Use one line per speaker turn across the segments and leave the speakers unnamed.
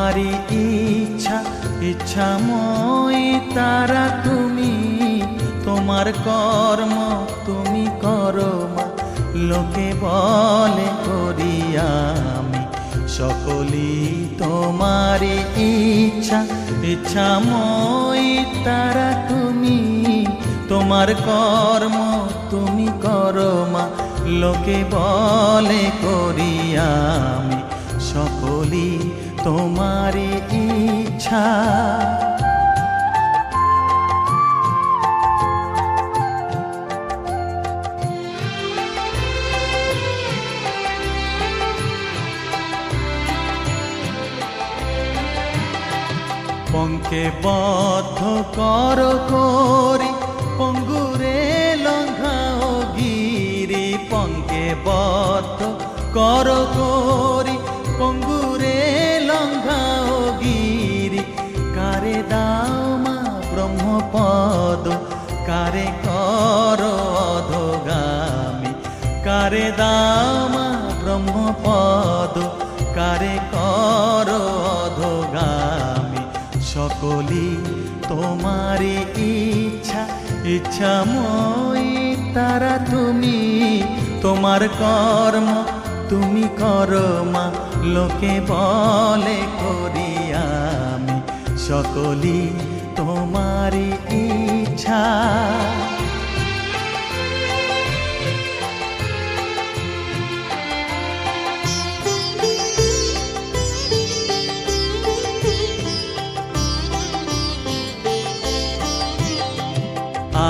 তোমারি ইচ্ছা ইচ্ছাময় তারা তুমি, তোমার কর্ম তুমি করো মা, লোকে বলে করি আমি সকলি তোমারি ইচ্ছা ইচ্ছাময় তারা তুমি, তোমার কর্ম তুমি করো মা, লোকে বলে করি আমি সকলি তোমারি ইচ্ছা। পঙ্কে বদ্ধ কর করি পঙ্গুরে লঙ্ঘাও গিরি, পঙ্কে বদ্ধ কর করি পঙ্গুরে লঙ্ঘাও গিরি, কারে দাও মা ব্রহ্মপদ কারে কর অধগামী, কারে দাও মা ব্রহ্মপদ কারে কর অধগামী, সকলি তোমারি ইচ্ছা ইচ্ছাময় তারা তুমি, তোমার কর্ম তুমি করো মা, লোকে বলে করি আমি সকলি তোমারি ইচ্ছা।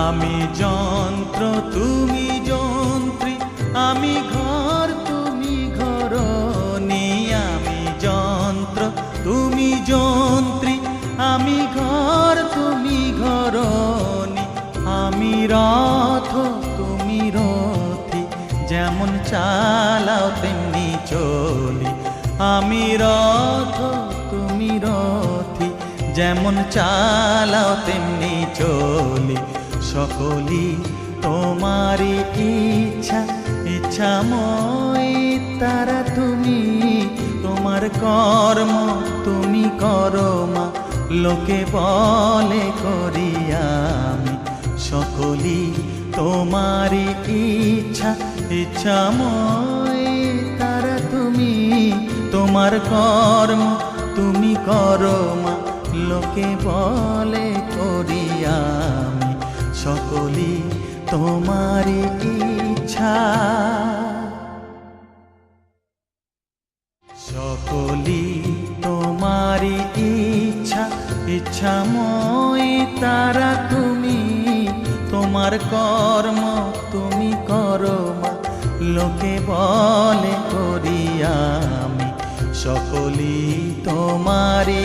আমি যন্ত্র তুমি যন্ত্রী, আমি ঘর তুমি ঘরণী, আমি যন্ত্র তুমি যন্ত্রী, আমি ঘর তুমি ঘরণী, আমি রথ তুমি রথী, যেমন চালাও তেমনি চলি, আমি রথ তুমি রথী, যেমন চালাও তেমনি চলি, সকলি তোমারি ইচ্ছা ইচ্ছাময় তারা তুমি, তোমার কর্ম তুমি করো মা, লোকে বলে করি আমি সকলি তোমারি ইচ্ছা ইচ্ছাময় তারা তুমি, তোমার কর্ম তুমি করো মা, লোকে বলে করি আমি সকলি তোমারি ইচ্ছা। সকলি তোমারি ইচ্ছা ইচ্ছাময় তারা তুমি, তোমার কর্ম তুমি করো মা, লোকে বলে করি আমি সকলি তোমারি